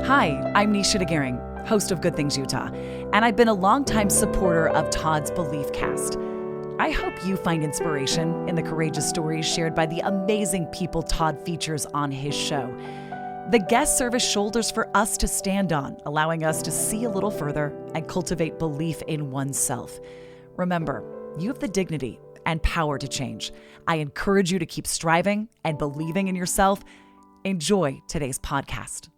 Hi, I'm Nisha DeGaring, host of Good Things Utah, and I've been a longtime supporter of Todd's Belief Cast. I hope you find inspiration in the courageous stories shared by the amazing people Todd features on his show. The guests serve as shoulders for us to stand on, allowing us to see a little further and cultivate belief in oneself. Remember, you have the dignity and power to change. I encourage you to keep striving and believing in yourself. Enjoy today's podcast.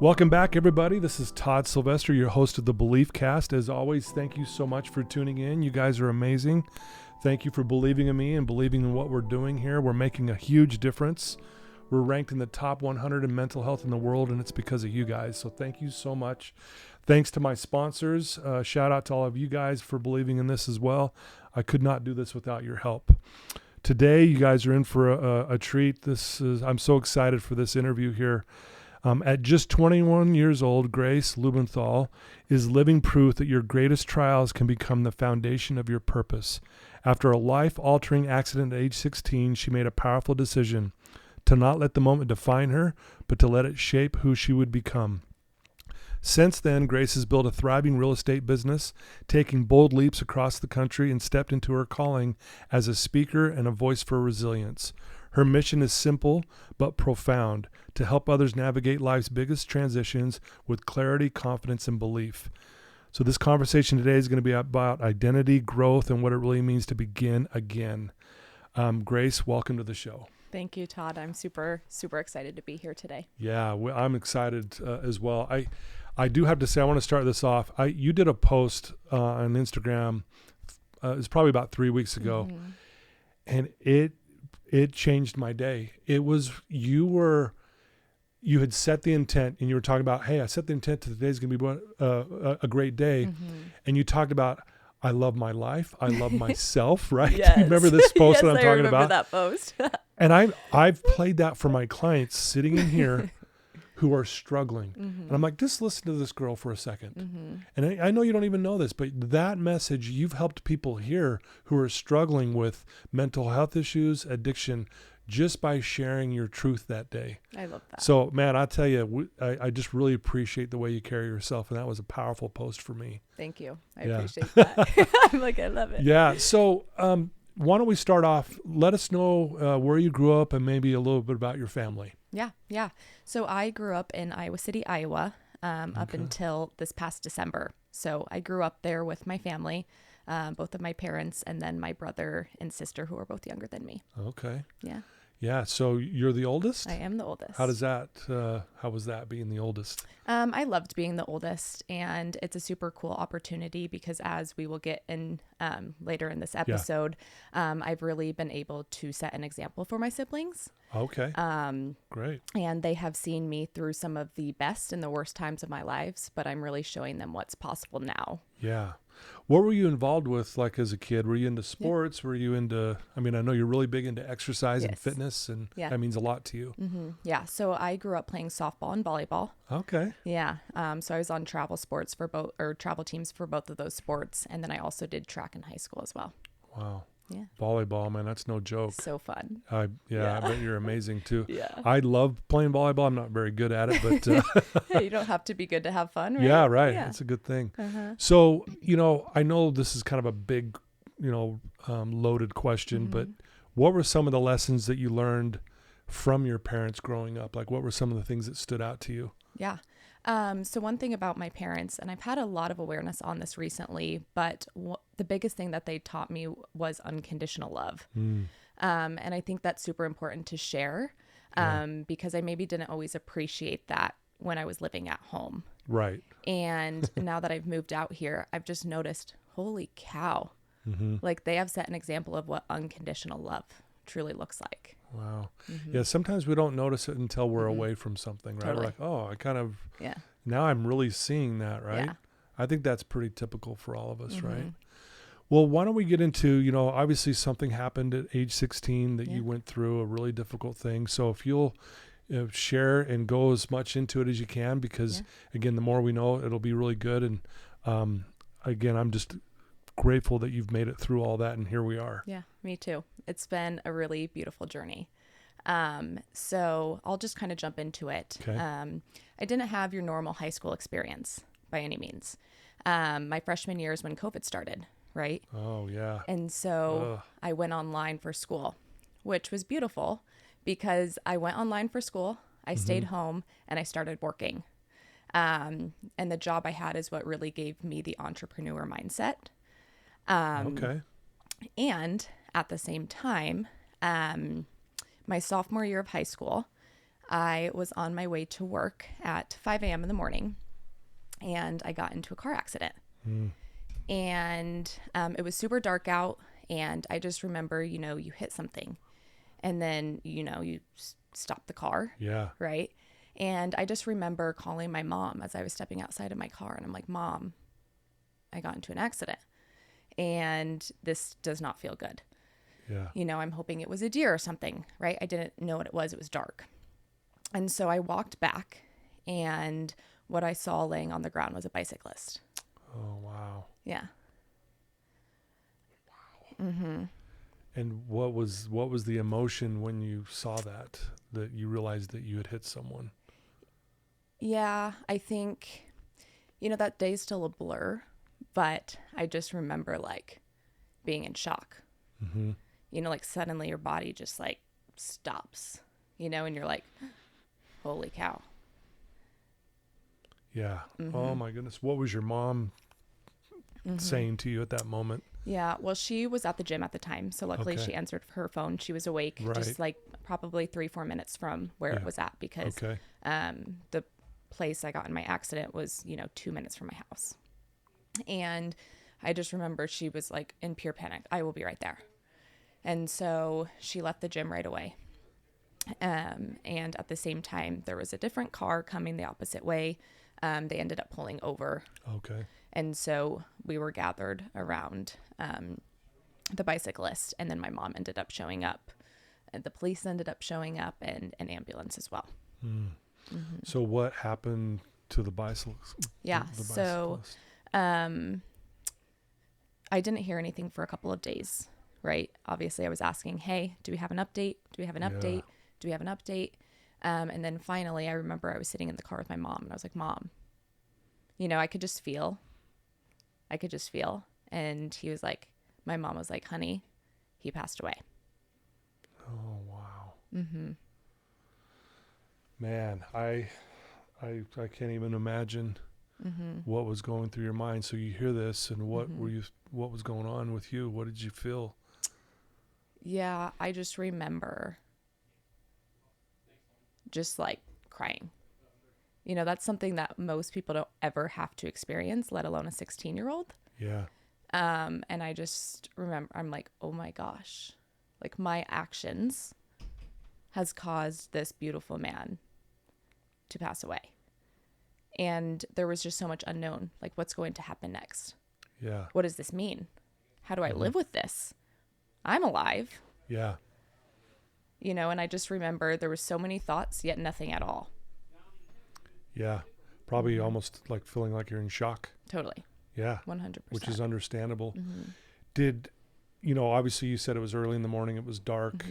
Welcome back, everybody. This is Todd Sylvester, your host of the Belief Cast. As always, thank you so much for tuning in. You guys are amazing. Thank you for believing in me and believing in what we're doing here. We're making a huge difference. We're ranked in the top 100 in mental health in the world, and it's because of you guys. So thank you so much. Thanks to my sponsors. Shout out to all of you guys for believing in this as well. I could not do this without your help. Today, you guys are in for a treat. I'm so excited for this interview here. At just 21 years old, Grace Laubenthal is living proof that your greatest trials can become the foundation of your purpose. After a life-altering accident at age 16, she made a powerful decision to not let the moment define her, but to let it shape who she would become. Since then, Grace has built a thriving real estate business, taking bold leaps across the country, and stepped into her calling as a speaker and a voice for resilience. Her mission is simple but profound: to help others navigate life's biggest transitions with clarity, confidence, and belief. So this conversation today is going to be about identity, growth, and what it really means to begin again. Grace, welcome to the show. Thank you, Todd. I'm super excited to be here today. Yeah, I'm excited as well. I do have to say, I want to start this off. You did a post on Instagram. It's probably about 3 weeks ago, and it changed my day. It was, you had set the intent, and you were talking about, hey, I set the intent that today's going to be a great day. And you talked about, I love my life. I love myself, right? Yes. You remember this post that I'm talking about? Yes, I remember that post. And I've played that for my clients sitting in here who are struggling. And I'm like, just listen to this girl for a second. And I know you don't even know this, but that message, you've helped people here who are struggling with mental health issues, addiction, just by sharing your truth that day. I love that. So, man, I tell you, I just really appreciate the way you carry yourself. And that was a powerful post for me. Thank you. I appreciate that. I'm like, I love it. Yeah. So, why don't we start off? Let us know where you grew up and maybe a little bit about your family. Yeah. So I grew up in Iowa City, Iowa, up until this past December. So I grew up there with my family, both of my parents, and then my brother and sister, who are both younger than me. Okay. Yeah. Yeah. So you're the oldest? I am the oldest. How was that being the oldest? I loved being the oldest, and it's a super cool opportunity because, as we will get in later in this episode, I've really been able to set an example for my siblings. Okay. Great. And they have seen me through some of the best and the worst times of my lives, but I'm really showing them what's possible now. Yeah. What were you involved with, like, as a kid? Were you into sports? Yeah. Were you into, I know you're really big into exercise and fitness, and that means a lot to you. Yeah. So I grew up playing softball and volleyball. Okay. Yeah. So I was on travel teams for both of those sports. And then I also did track in high school as well. Wow. Yeah. Volleyball, man, that's no joke. So fun. I bet you're amazing too. Yeah. I love playing volleyball. I'm not very good at it, but hey, you don't have to be good to have fun, right? Yeah, right. Yeah. That's a good thing. So, I know this is kind of a big, loaded question, but what were some of the lessons that you learned from your parents growing up? Like, what were some of the things that stood out to you? Yeah. So one thing about my parents, and I've had a lot of awareness on this recently, but the biggest thing that they taught me was unconditional love. And I think that's super important to share because I maybe didn't always appreciate that when I was living at home. Right. And now that I've moved out here, I've just noticed, holy cow, like they have set an example of what unconditional love truly looks like. Wow. Yeah. Sometimes we don't notice it until we're away from something, right? Totally. We're like, oh, now I'm really seeing that, right? Yeah. I think that's pretty typical for all of us, right? Well, why don't we get into, obviously something happened at age 16 that you went through, a really difficult thing. So if you'll share and go as much into it as you can, because again, the more we know, it'll be really good. And again, I'm just grateful that you've made it through all that, and here we are. Yeah, me too. It's been a really beautiful journey. So I'll just kind of jump into it. Okay. I didn't have your normal high school experience by any means. My freshman year is when COVID started, right? Oh, yeah. And so Ugh. I went online for school, which was beautiful because I went online for school, I stayed home, and I started working. And the job I had is what really gave me the entrepreneur mindset. Okay. And at the same time, my sophomore year of high school, I was on my way to work at 5 a.m. in the morning, and I got into a car accident. And it was super dark out, and I just remember, you hit something, and then, you stop the car. Yeah. Right? And I just remember calling my mom as I was stepping outside of my car, and I'm like, Mom, I got into an accident, and this does not feel good. Yeah. I'm hoping it was a deer or something, right? I didn't know what it was. It was dark. And so I walked back, and what I saw laying on the ground was a bicyclist. Oh, wow. Yeah. And what was the emotion when you saw that you realized that you had hit someone? Yeah, I think, that day's still a blur, but I just remember like being in shock. Like suddenly your body just like stops, and you're like, holy cow. Yeah. Oh my goodness. What was your mom saying to you at that moment? Yeah, well, she was at the gym at the time, so luckily Okay. she answered her phone. She was awake, Right. just like probably 3-4 minutes from where it was at, because Okay. the place I got in my accident was 2 minutes from my house. And I just remember she was like in pure panic. I will be right there. And so she left the gym right away. And at the same time, there was a different car coming the opposite way. They ended up pulling over. Okay. And so we were gathered around the bicyclist, and then my mom ended up showing up, and the police ended up showing up, and an ambulance as well. So what happened to the bicyclist? Yeah. The So bicyclist? I didn't hear anything for a couple of days, right? Obviously, I was asking, hey, do we have an update? Do we have an update? Do we have an update? And then finally, I remember I was sitting in the car with my mom, and I was like, Mom, I could just feel. And he was like, my mom was like, honey, he passed away. Oh, wow. Man, I can't even imagine what was going through your mind. So you hear this, and what was going on with you? What did you feel? Yeah, I just remember just like crying. That's something that most people don't ever have to experience, let alone a 16-year-old. Yeah. And I just remember, I'm like, oh my gosh, like my actions has caused this beautiful man to pass away. And there was just so much unknown, like what's going to happen next? Yeah. What does this mean? How do I live with this? I'm alive. Yeah. And I just remember there was so many thoughts, yet nothing at all. Yeah. Probably almost like feeling like you're in shock. Totally. Yeah. 100%. Which is understandable. Did, obviously you said it was early in the morning, it was dark.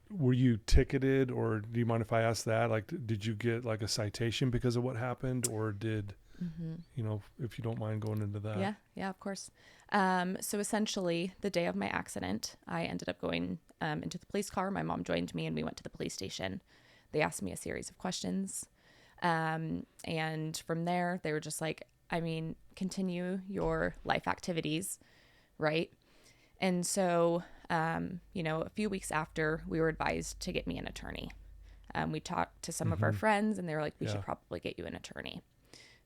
Were you ticketed, or do you mind if I ask that? Like, did you get like a citation because of what happened, or did, if you don't mind going into that? Yeah, of course. So essentially the day of my accident, I ended up going into the police car. My mom joined me, and we went to the police station. They asked me a series of questions. And from there, they were just like, continue your life activities, right? And so, a few weeks after, we were advised to get me an attorney. We talked to some of our friends, and they were like, we should probably get you an attorney.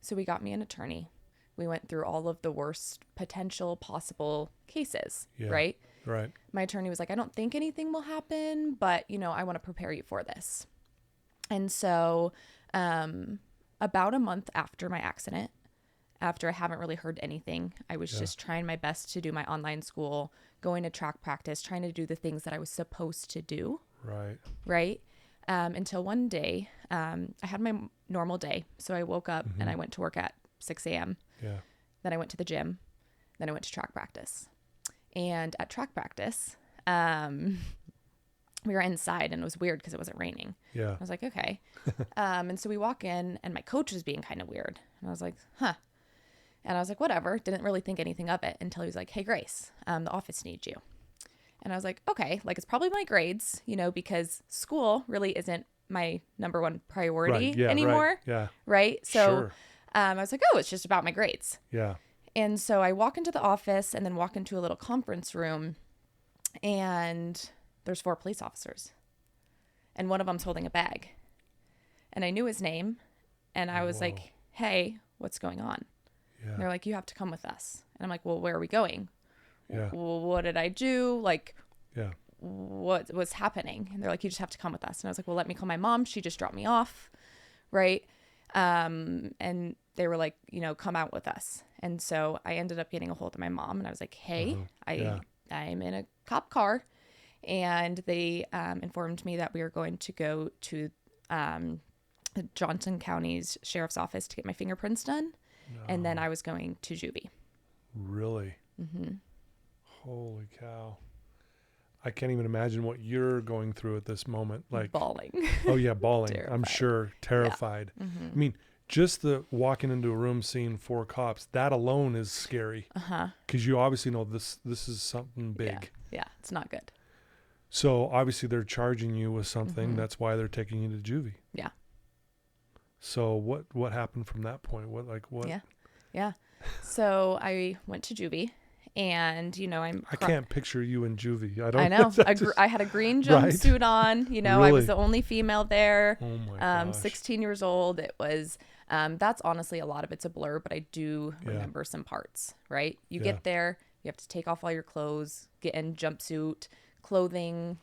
So we got me an attorney. We went through all of the worst potential possible cases, right? Right. My attorney was like, I don't think anything will happen, but, I want to prepare you for this. And so about a month after my accident, after I haven't really heard anything, I was just trying my best to do my online school, going to track practice, trying to do the things that I was supposed to do. Right. Right. Until one day, I had my normal day. So I woke up and I went to work at 6 a.m. Yeah. Then I went to the gym. Then I went to track practice. And at track practice, we were inside and it was weird because it wasn't raining. Yeah. I was like, okay. And so we walk in and my coach was being kind of weird. And I was like, huh. And I was like, whatever. Didn't really think anything of it until he was like, hey, Grace, the office needs you. And I was like, okay, like it's probably my grades, you know, because school really isn't my number one priority Right. Yeah, anymore. Right. Yeah. Right. So Sure. I was like, oh, it's just about my grades. Yeah. And so I walk into the office and then walk into a little conference room and there's 4 police officers and one of them's holding a bag. And I knew his name and I was Whoa. like, hey, what's going on? Yeah. And they're like, you have to come with us. And I'm like, well, where are we going? Yeah. Well, what did I do? Like, Yeah. what was happening? And they're like, you just have to come with us. And I was like, well, let me call my mom. She just dropped me off. Right. And they were like, you know, come out with us. And so I ended up getting a hold of my mom and I was like, hey, I'm in a cop car. And they informed me that we were going to go to Johnson County's sheriff's office to get my fingerprints done. No. And then I was going to juvie. Really? Mm-hmm. Holy cow. I can't even imagine what you're going through at this moment. Like bawling. Oh yeah, bawling. Terrified. I'm sure. Terrified. Yeah. Mm-hmm. I mean, just the walking into a room seeing 4 cops, that alone is scary. Uh-huh. Because you obviously know this is something big. Yeah, it's not good. So obviously they're charging you with something. Mm-hmm. That's why they're taking you to juvie. Yeah. So what happened from that point? What? Yeah. So I went to juvie. And, you know, I can't picture you in juvie. I know. I had a green jumpsuit on. You know, really? I was the only female there. Oh my gosh. 16 years old. It was, that's honestly a lot of it's a blur, but I do remember some parts, right? You get there, you have to take off all your clothes, get in jumpsuit, clothing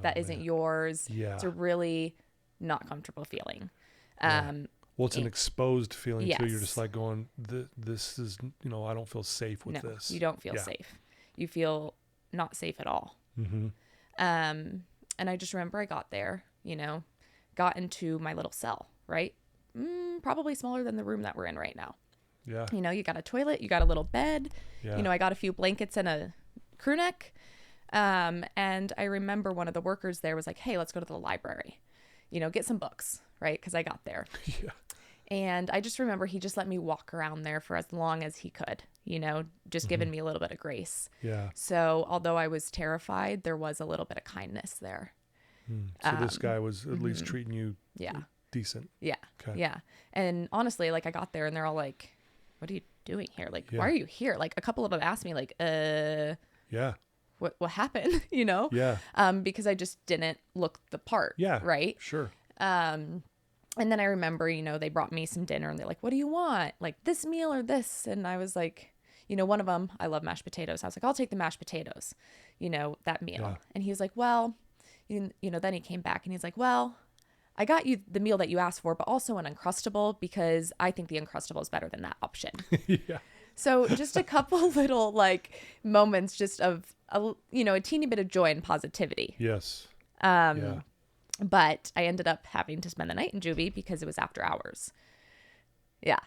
that isn't yours. Yeah. It's a really not comfortable feeling. Well, it's an exposed feeling too. You're just like going, this is, you know, I don't feel safe with this. You don't feel safe. You feel not safe at all. Mm-hmm. And I just remember I got there, you know, got into my little cell, right? Probably smaller than the room that we're in right now. Yeah. You know, you got a toilet, you got a little bed, you know, I got a few blankets and a crew neck. And I remember one of the workers there was like, hey, let's go to the library, you know, get some books, right? Because I got there. Yeah. And I just remember he just let me walk around there for as long as he could, you know, just giving me a little bit of grace. Yeah. So although I was terrified, there was a little bit of kindness there. So this guy was at least treating you decent. Yeah. Okay. Yeah. And honestly, like I got there and they're all like, what are you doing here? Like, why are you here? Like a couple of them asked me like, what happened? You know? Yeah. Because I just didn't look the part. Yeah. Right. Sure. And then I remember, you know, they brought me some dinner and they're like, what do you want? Like this meal or this? And I was like, you know, one of them, I love mashed potatoes. I was like, I'll take the mashed potatoes, you know, that meal. Yeah. And he was like, well, you know, then he came back and he's like, well, I got you the meal that you asked for, but also an Uncrustable because I think the Uncrustable is better than that option. Yeah. So just a couple little like moments just of, you know, a teeny bit of joy and positivity. Yes. Yeah. But I ended up having to spend the night in juvie because it was after hours. Yeah.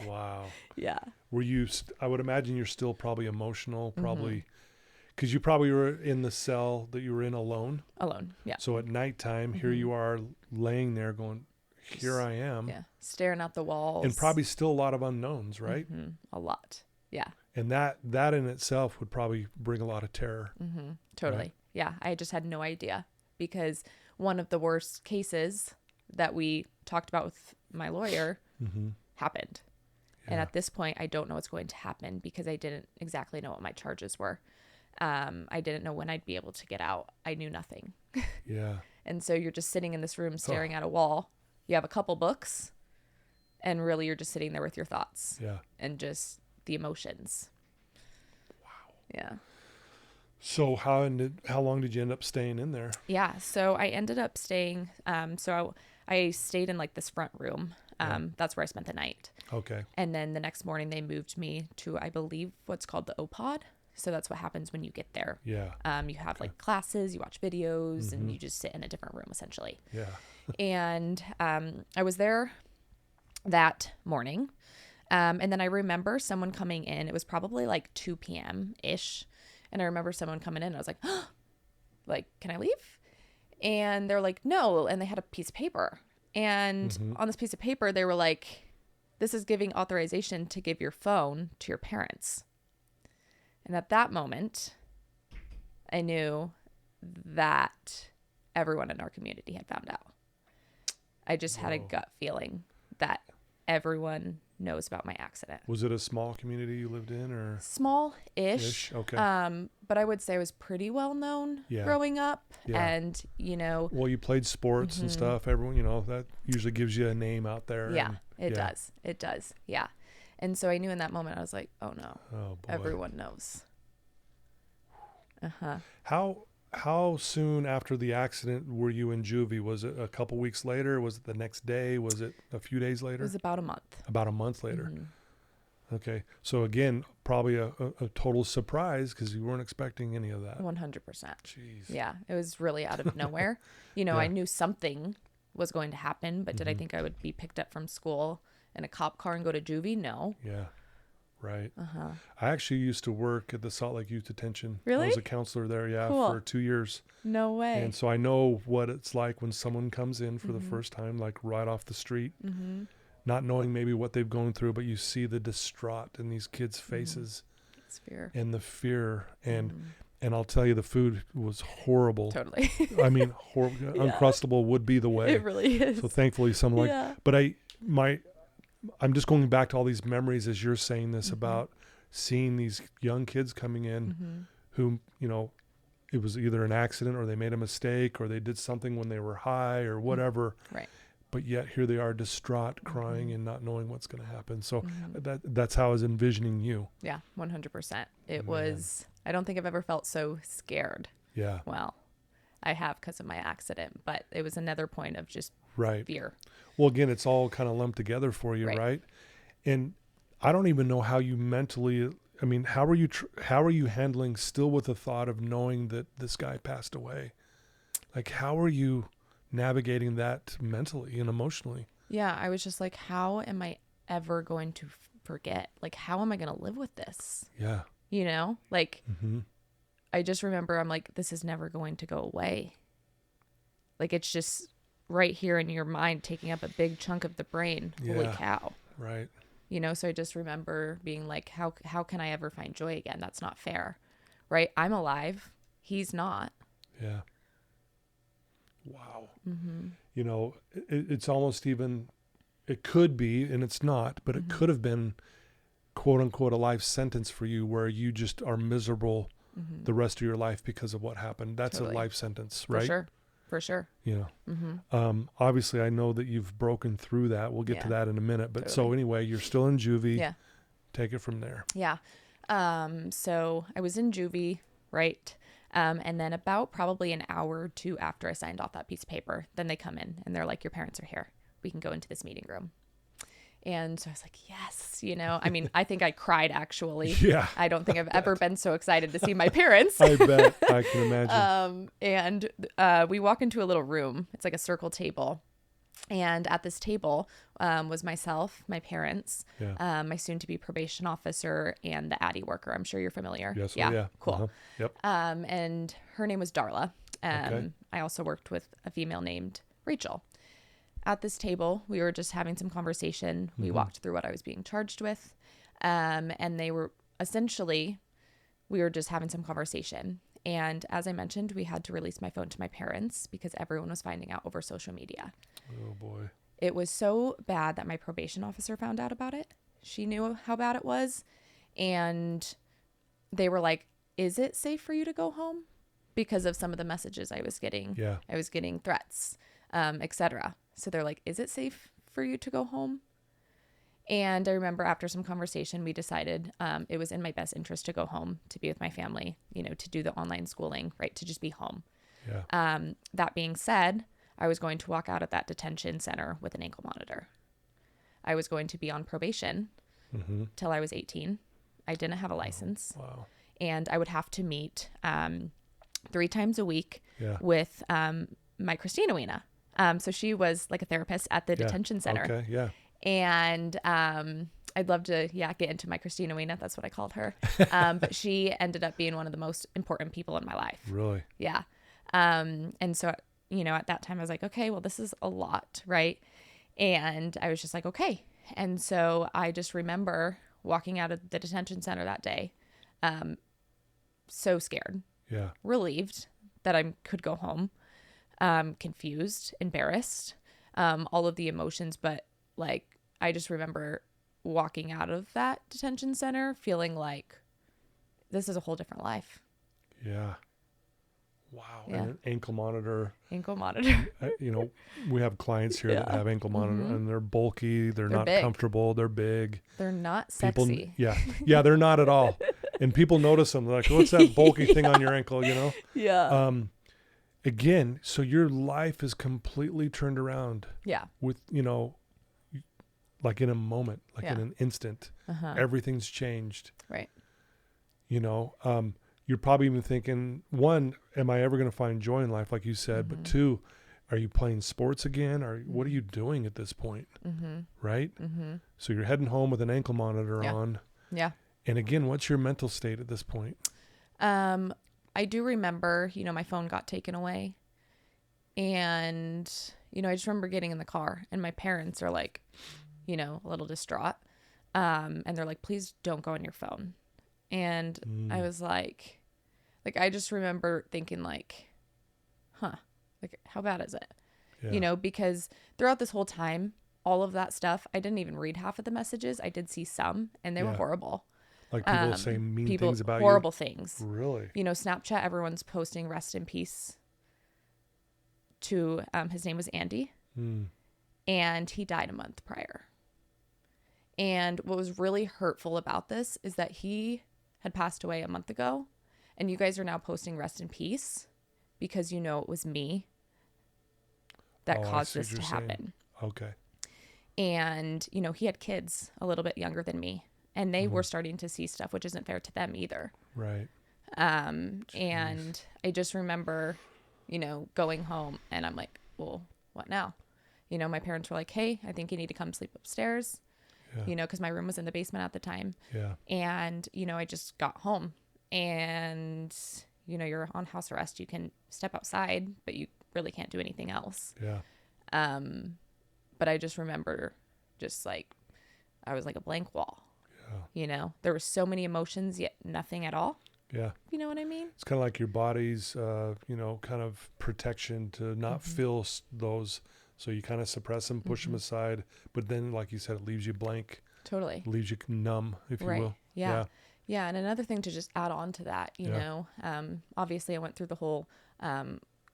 Wow. Yeah. Were you, I would imagine you're still probably emotional, probably, because you probably were in the cell that you were in alone. Alone, yeah. So at nighttime, here you are laying there going, here I am. Yeah. Staring at the walls. And probably still a lot of unknowns, right? A lot. Yeah. And that in itself would probably bring a lot of terror. Totally. Right? Yeah. I just had no idea because one of the worst cases that we talked about with my lawyer happened. Yeah. And at this point, I don't know what's going to happen because I didn't exactly know what my charges were. I didn't know when I'd be able to get out. I knew nothing. Yeah. And so you're just sitting in this room staring at a wall. You have a couple books and really you're just sitting there with your thoughts. Yeah. And just the emotions. Wow. Yeah. So how long did you end up staying in there? Yeah. So I ended up staying, so I stayed in like this front room. That's where I spent the night. Okay. And then the next morning they moved me to, I believe, what's called the OPOD. So that's what happens when you get there. Yeah. You have like classes, you watch videos, and you just sit in a different room essentially. Yeah. And I was there that morning. And then I remember someone coming in. It was probably like 2 p.m. ish. And I remember someone coming in and I was like, oh, like, can I leave? And they're like, no. And they had a piece of paper. And on this piece of paper, they were like, this is giving authorization to give your phone to your parents. And at that moment, I knew that everyone in our community had found out. I just had a gut feeling that everyone knows about my accident. Was it a small community you lived in, or small-ish? Okay. But I would say I was pretty well known growing up. Yeah. And, you know, well, you played sports and stuff. Everyone, you know, that usually gives you a name out there. Yeah, it does. It does. Yeah. And so I knew in that moment, I was like, oh no, everyone knows. How soon after the accident were you in juvie? Was it a couple weeks later? Was it the next day? Was it a few days later? It was about a month. About a month later. Okay. So again, probably a total surprise because you weren't expecting any of that. 100%. Jeez. Yeah. It was really out of nowhere. You know, I knew something was going to happen, but did I think I would be picked up from school in a cop car and go to juvie? No. Yeah. Right. I actually used to work at the Salt Lake Youth Detention. Really? I was a counselor there, Cool. for 2 years. No way. And so I know what it's like when someone comes in for the first time, like right off the street, not knowing maybe what they've gone through, but you see the distraught in these kids' faces. It's fear. And the fear. And I'll tell you, the food was horrible. Totally. I mean, horrible. Uncrustable would be the way. It really is. So thankfully, but I'm just going back to all these memories as you're saying this about seeing these young kids coming in who, you know, it was either an accident or they made a mistake or they did something when they were high or whatever. Right. But yet here they are distraught, crying and not knowing what's going to happen. So that's how I was envisioning you. Yeah, 100%. It was, I don't think I've ever felt so scared. Yeah. Well, I have because of my accident, but it was another point of just fear. Well, again, it's all kind of lumped together for you, right? And I don't even know how you mentally, I mean, how are you handling still with the thought of knowing that this guy passed away? Like, how are you navigating that mentally and emotionally? Yeah, I was just like, how am I ever going to forget? Like, how am I going to live with this? Yeah. You know, like, I just remember I'm like, this is never going to go away. Like, it's just right here in your mind, taking up a big chunk of the brain. Yeah. Holy cow. Right. You know, so I just remember being like, how can I ever find joy again? That's not fair. Right? I'm alive. He's not. Yeah. Wow. You know, it's almost even, it could be, and it's not, but it could have been, quote unquote, a life sentence for you where you just are miserable the rest of your life because of what happened. That's a life sentence, right? For sure. You know, obviously I know that you've broken through that. We'll get to that in a minute, but so anyway, you're still in juvie. Yeah. Take it from there. Yeah. So I was in juvie, right? And then about probably an hour or two after I signed off that piece of paper, then they come in and they're like, your parents are here. We can go into this meeting room. And so I was like, yes, you know, I mean, I think I cried actually. Yeah. I don't think I've ever been so excited to see my parents. I bet. I can imagine. And we walk into a little room. It's like a circle table. And at this table was myself, my parents, my soon-to-be probation officer, and the Addie worker. I'm sure you're familiar. Yes. Yeah. Yeah. Cool. Yep. And her name was Darla. Okay. I also worked with a female named Rachel. At this table, we were just having some conversation. We walked through what I was being charged with. And they were essentially, we were just having some conversation. And as I mentioned, we had to release my phone to my parents because everyone was finding out over social media. Oh, boy. It was so bad that my probation officer found out about it. She knew how bad it was. And they were like, is it safe for you to go home? Because of some of the messages I was getting. Yeah. I was getting threats, etc. So they're like, is it safe for you to go home? And I remember after some conversation, we decided it was in my best interest to go home, to be with my family, you know, to do the online schooling, right? To just be home. Yeah. That being said, I was going to walk out of that detention center with an ankle monitor. I was going to be on probation till I was 18. I didn't have a license. Wow. And I would have to meet 3 times a week with my Christina Weena. So she was like a therapist at the detention center. Okay, yeah. And I'd love to, get into my Christina Weena. That's what I called her. But she ended up being one of the most important people in my life. Really? Yeah. And so, at that time I was like, okay, well, this is a lot, right? And I was just like, okay. And so I just remember walking out of the detention center that day, so scared, relieved that I could go home, confused, embarrassed, all of the emotions. But like, I just remember walking out of that detention center feeling like this is a whole different life. Yeah. Wow. Yeah. And an ankle monitor. Ankle monitor. We have clients here that have ankle monitor, and they're bulky. They're not big. Comfortable. They're big. They're not sexy. Yeah, they're not at all. And people notice them. They're like, what's that bulky thing on your ankle, Yeah. Again, so your life is completely turned around. Yeah. With, like in a moment, like in an instant, everything's changed. Right. You're probably even thinking, one, am I ever going to find joy in life, like you said? But two, are you playing sports again? Or what are you doing at this point? Right? So you're heading home with an ankle monitor on. Yeah. And again, what's your mental state at this point? I do remember, my phone got taken away. And, I just remember getting in the car and my parents are like, a little distraught. And they're like, please don't go on your phone. And I was like, I just remember thinking like, how bad is it? Yeah. Because throughout this whole time, all of that stuff, I didn't even read half of the messages. I did see some and they were horrible. Like people saying mean things about horrible things. Really? Snapchat, everyone's posting rest in peace to, his name was Andy. And he died a month prior. And what was really hurtful about this is that he had passed away a month ago, and you guys are now posting rest in peace because it was me that caused this to happen. Okay. And, he had kids a little bit younger than me, and they were starting to see stuff, which isn't fair to them either. Right. And I just remember, going home, and I'm like, well, what now? My parents were like, hey, I think you need to come sleep upstairs. Yeah. Because my room was in the basement at the time. Yeah. And, I just got home and, you're on house arrest. You can step outside, but you really can't do anything else. Yeah. But I just remember I was like a blank wall. Yeah. There were so many emotions, yet nothing at all. Yeah. You know what I mean? It's kind of like your body's, kind of protection to not feel those. So you kind of suppress them, push them aside. But then, like you said, it leaves you blank. Totally. It leaves you numb, if you will. Yeah. Yeah. And another thing to just add on to that, obviously I went through the whole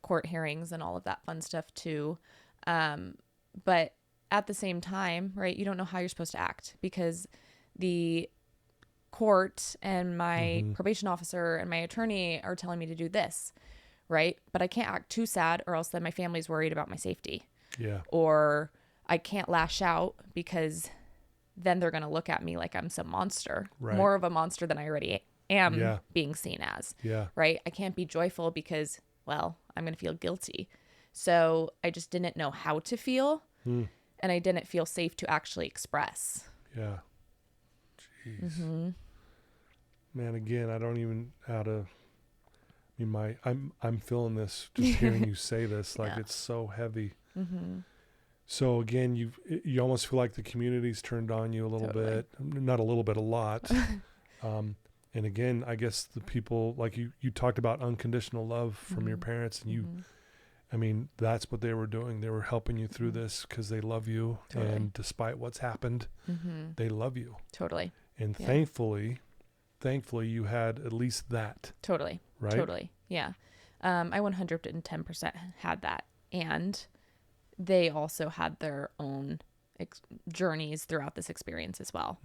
court hearings and all of that fun stuff too. But at the same time, right, you don't know how you're supposed to act because the court and my probation officer and my attorney are telling me to do this, right? But I can't act too sad or else then my family's worried about my safety. Yeah. Or I can't lash out because then they're going to look at me like I'm some monster, more of a monster than I already am being seen as. Yeah. Right. I can't be joyful because, well, I'm going to feel guilty. So I just didn't know how to feel and I didn't feel safe to actually express. Yeah. Jeez. Man, again, I don't even know how to, I'm feeling this just hearing you say this, like it's so heavy. So again, you almost feel like the community's turned on you a little bit, not a little bit, a lot. And again, I guess the people like you talked about unconditional love from your parents and that's what they were doing. They were helping you through this because they love you. And despite what's happened, they love you. Totally. And thankfully you had at least that. Totally. Right. Totally. Yeah. I 110% had that. And they also had their own journeys throughout this experience as well.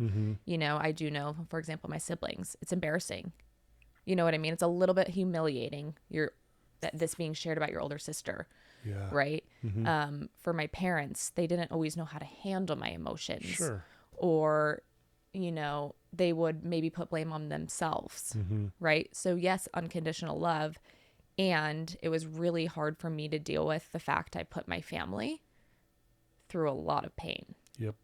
I do know, for example, my siblings, it's embarrassing. You know what I mean? It's a little bit humiliating. This being shared about your older sister. Yeah. Right. For my parents, they didn't always know how to handle my emotions. Sure. Or, they would maybe put blame on themselves. Right. So yes, unconditional love. And it was really hard for me to deal with the fact I put my family through a lot of pain. Yep.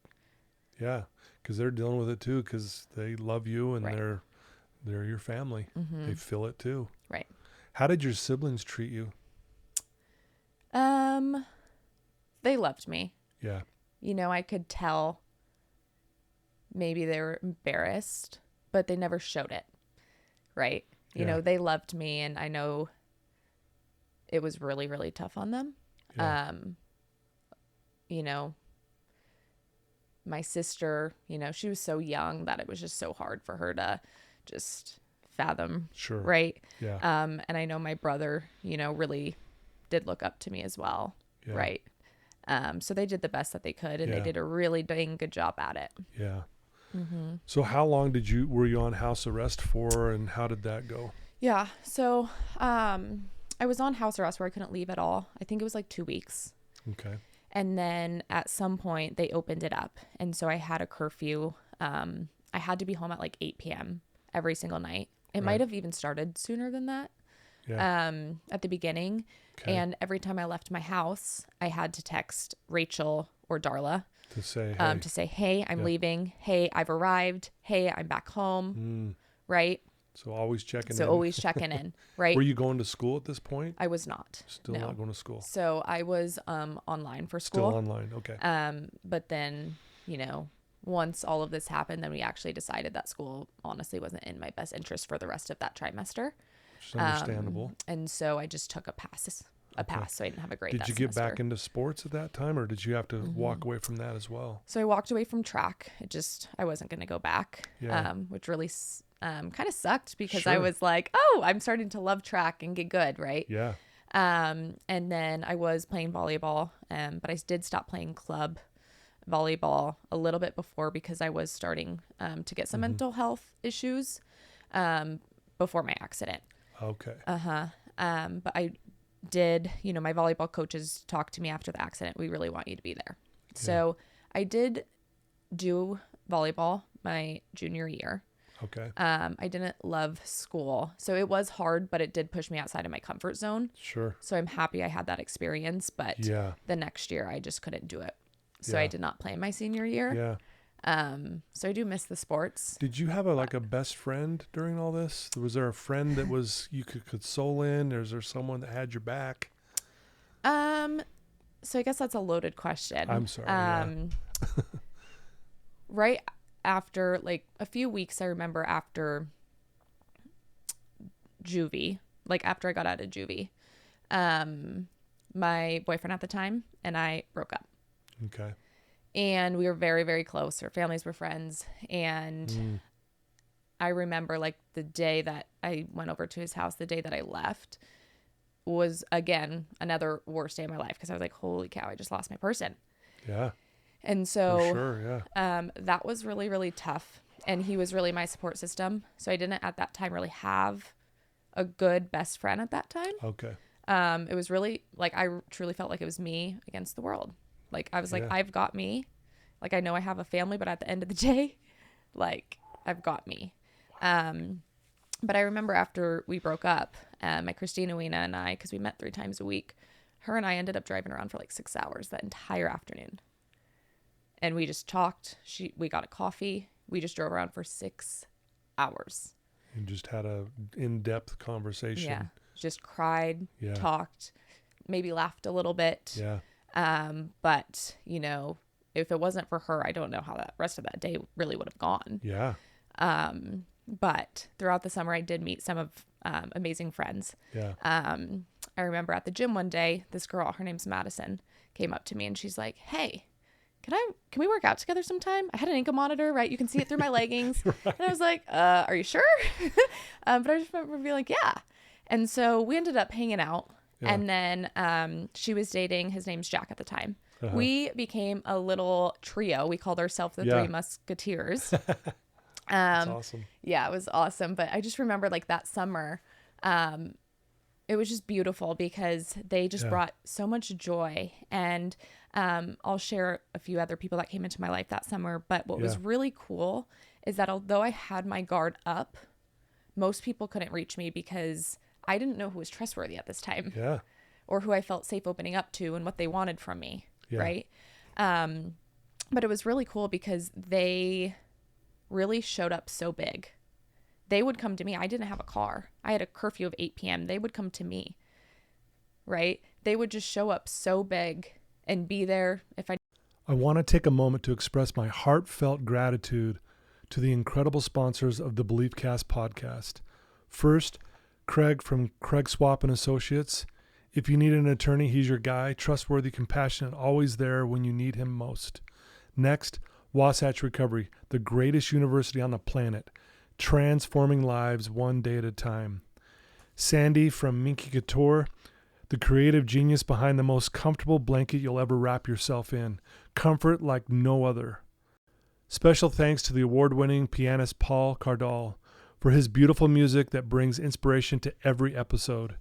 Yeah. Because they're dealing with it too, because they love you and they're your family. They feel it too. Right. How did your siblings treat you? They loved me. Yeah. You know, I could tell maybe they were embarrassed, but they never showed it. Right? You know, they loved me, and I know it was really, really tough on them. Yeah. You know, my sister, you know, she was so young that it was just so hard for her to just fathom. Sure. Right? Yeah. And I know my brother, you know, really did look up to me as well. Yeah. Right? So they did the best that they could, and they Yeah. did a really dang good job at it. Yeah. Mm-hmm. So how long were you on house arrest for, and how did that go? Yeah. So, I was on house arrest where I couldn't leave at all. I think it was like 2 weeks. Okay. And then at some point they opened it up. And so I had a curfew. I had to be home at like 8 p.m. every single night. It might have even started sooner than that. Yeah. At the beginning. Okay. And every time I left my house, I had to text Rachel or Darla To say, hey, I'm leaving. Hey, I've arrived. Hey, I'm back home. Right? So always checking in. So always checking in, right? Were you going to school at this point? I was not. Still no. not going to school. So I was online for school. Still online. Okay. But then, you know, once all of this happened, then we actually decided that school honestly wasn't in my best interest for the rest of that trimester. Which is understandable. And so I just took a pass. So I didn't have a grade. Did you get back into sports at that time, or did you have to walk away from that as well? So I walked away from track. I wasn't going to go back, Yeah. which really kind of sucked because Sure. I was like, oh, I'm starting to love track and get good, right? Yeah. And then I was playing volleyball, but I did stop playing club volleyball a little bit before because I was starting to get some mental health issues before my accident. Okay. But I did, you know, my volleyball coaches talked to me after the accident. We really want you to be there. So I did do volleyball my junior year. Okay. I didn't love school. So it was hard, but it did push me outside of my comfort zone. Sure. So I'm happy I had that experience, but the next year I just couldn't do it. So I did not play my senior year. Yeah. So I do miss the sports. Did you have a best friend during all this? Was there a friend that you could console in? Or is there someone that had your back? So I guess that's a loaded question. I'm sorry. Right after, like a few weeks, I remember after juvie, like after I got out of juvie, my boyfriend at the time and I broke up. Okay. And we were very, very close. Our families were friends. And I remember like the day that I went over to his house, the day that I left was, again, another worst day of my life because I was like, holy cow, I just lost my person. Yeah. And so For sure, yeah. That was really, really tough. And he was really my support system. So I didn't at that time really have a good best friend at that time. Okay. It was really like, I truly felt like it was me against the world. Like I was like, I've got me. Like I know I have a family, but at the end of the day, like I've got me. But I remember after we broke up, my Christina Weena and I, because we met 3 times a week, her and I ended up driving around for like 6 hours that entire afternoon. And we just talked. We got a coffee. We just drove around for 6 hours. And just had a in-depth conversation. Yeah. Just cried, Yeah. talked, maybe laughed a little bit. Yeah. But, you know, if it wasn't for her, I don't know how that rest of that day really would have gone. Yeah. But throughout the summer, I did meet some of amazing friends. Yeah. I remember at the gym one day, this girl, her name's Madison, came up to me and she's like, hey, can we work out together sometime? I had an ankle monitor, right? You can see it through my leggings. Right. And I was like, are you sure? But I just remember being like, yeah. And so we ended up hanging out. Yeah. And then she was dating, his name's Jack at the time. Uh-huh. We became a little trio. We called ourselves the Three Musketeers. That's awesome. Yeah, it was awesome. But I just remember like that summer, it was just beautiful because they just brought so much joy. And I'll share a few other people that came into my life that summer. But what was really cool is that although I had my guard up, most people couldn't reach me because I didn't know who was trustworthy at this time. Yeah. Or who I felt safe opening up to and what they wanted from me. Yeah. Right. But it was really cool because they really showed up so big. They would come to me. I didn't have a car. I had a curfew of 8 p.m. They would come to me. Right. they would just show up so big and be there if I want to take a moment to express my heartfelt gratitude to the incredible sponsors of the BeliefCast podcast. First, Craig from Craig Swap and Associates. If you need an attorney, he's your guy. Trustworthy, compassionate, always there when you need him most. Next, Wasatch Recovery, the greatest university on the planet, transforming lives one day at a time. Sandy from Minky Couture, the creative genius behind the most comfortable blanket you'll ever wrap yourself in. Comfort like no other. Special thanks to the award-winning pianist Paul Cardall for his beautiful music that brings inspiration to every episode.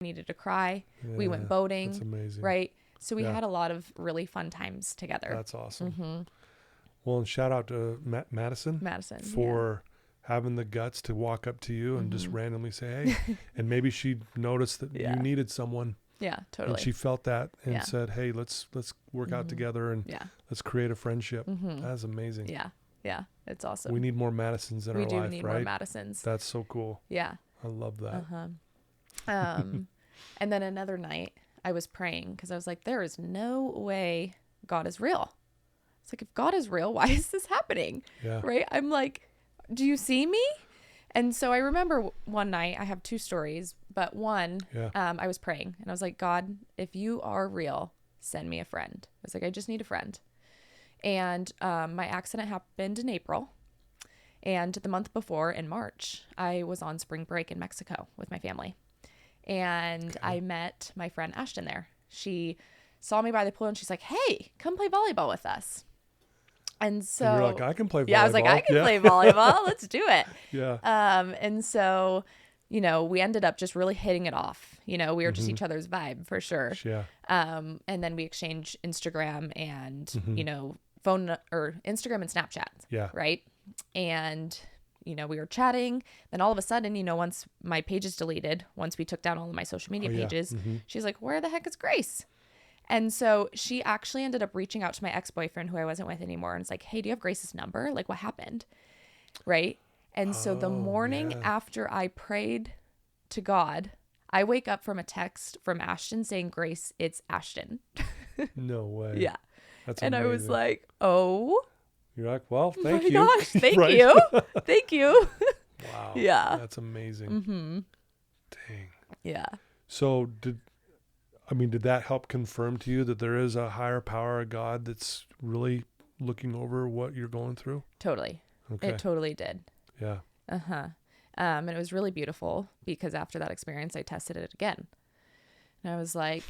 needed to cry. Yeah, We went boating. That's amazing. Right. So we Yeah. had a lot of really fun times together. That's awesome. Mm-hmm. Well, and shout out to Madison for having the guts to walk up to you and just randomly say, hey, and maybe she noticed that you needed someone. Yeah, totally. And she felt that and said, hey, let's work out together and let's create a friendship. That's amazing. Yeah. Yeah. It's awesome. We need more Madisons in our life, right? We do need more Madisons. That's so cool. Yeah. I love that. And then another night I was praying because I was like, there is no way God is real. It's like, if God is real, why is this happening? Yeah. Right. I'm like, do you see me? And so I remember one night, I have two stories, but one, I was praying and I was like, God, if you are real, send me a friend. I was like, I just need a friend. And my accident happened in April. And the month before, in March, I was on spring break in Mexico with my family. And I met my friend Ashton there. She saw me by the pool and she's like, hey, come play volleyball with us. And so and you're like, I can play volleyball. Yeah, I was like, I can play volleyball. Let's do it. Yeah. And so, we ended up just really hitting it off. We were just each other's vibe for sure. Yeah. And then we exchanged Instagram and, phone or Instagram and Snapchat. Yeah. Right. And, we were chatting. Then all of a sudden, once my page is deleted, once we took down all of my social media pages, she's like, where the heck is Grace? And so she actually ended up reaching out to my ex-boyfriend who I wasn't with anymore. And it's like, hey, do you have Grace's number? Like, what happened? Right. And so the morning after I prayed to God, I wake up from a text from Ashton saying, Grace, it's Ashton. No way. Yeah. That's and amazing. I was like, oh. You're like, well, thank you. Gosh, thank Right? you. Thank you. Wow. Yeah. That's amazing. Dang. Yeah. So did that help confirm to you that there is a higher power, a God that's really looking over what you're going through? Totally. Okay. It totally did. Yeah. And it was really beautiful because after that experience, I tested it again. And I was like,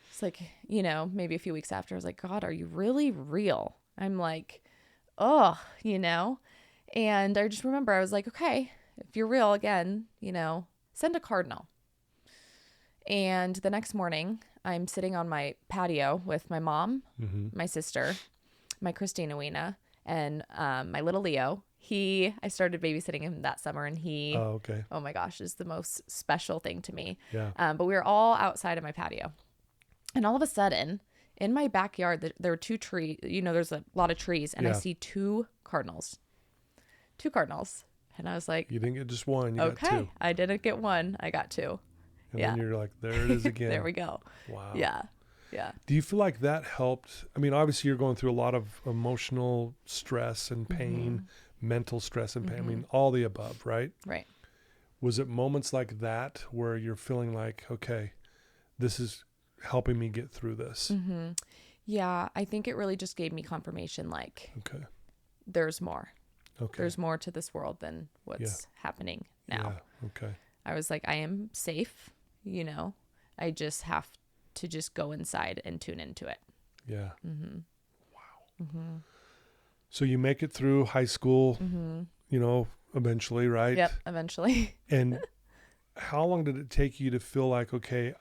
it's like, maybe a few weeks after, I was like, God, are you really real? I'm like, oh, and I just remember I was like, okay, if you're real again, send a cardinal. And the next morning I'm sitting on my patio with my mom, my sister, my Christina Weena, and my little Leo. I started babysitting him that summer and oh my gosh, is the most special thing to me. Yeah. But we were all outside of my patio. And all of a sudden in my backyard, there were two trees, there's a lot of trees and I see two cardinals. And I was like, You didn't get just one, you got two. I didn't get one. I got two. And then you're like, there it is again. There we go. Wow. Yeah. Yeah. Do you feel like that helped? I mean, obviously you're going through a lot of emotional stress and pain, mental stress and pain. I mean, all the above, right? Right. Was it moments like that where you're feeling like, okay, this is helping me get through this? Yeah. I think it really just gave me confirmation, like, there's more. Okay. There's more to this world than what's happening now. Yeah. Okay. I was like, I am safe. I just have to just go inside and tune into it. Yeah. Wow. So you make it through high school, eventually, right? Yep. Eventually. And how long did it take you to feel like, okay,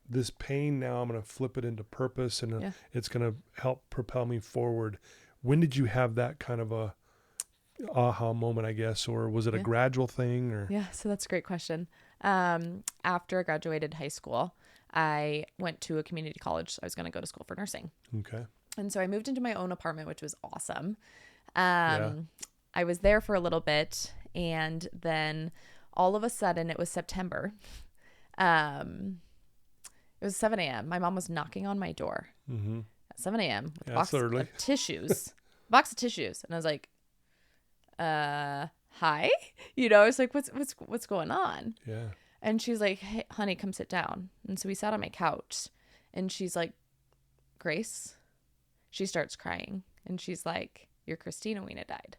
this pain now I'm going to flip it into purpose and it's going to help propel me forward? When did you have that kind of a aha moment, I guess, or was it a gradual thing? Or Yeah, so that's a great question. After I graduated high school, I went to a community college. I was going to go to school for nursing. Okay. And so I moved into my own apartment, which was awesome. I was there for a little bit, and then all of a sudden it was September. It was 7 a.m. My mom was knocking on my door at 7 a.m. with a box of tissues. Box of tissues. And I was like, hi? You know, I was like, what's going on? Yeah. And she's like, hey, honey, come sit down. And so we sat on my couch and she's like, Grace, she starts crying. And she's like, your Christina Weena died.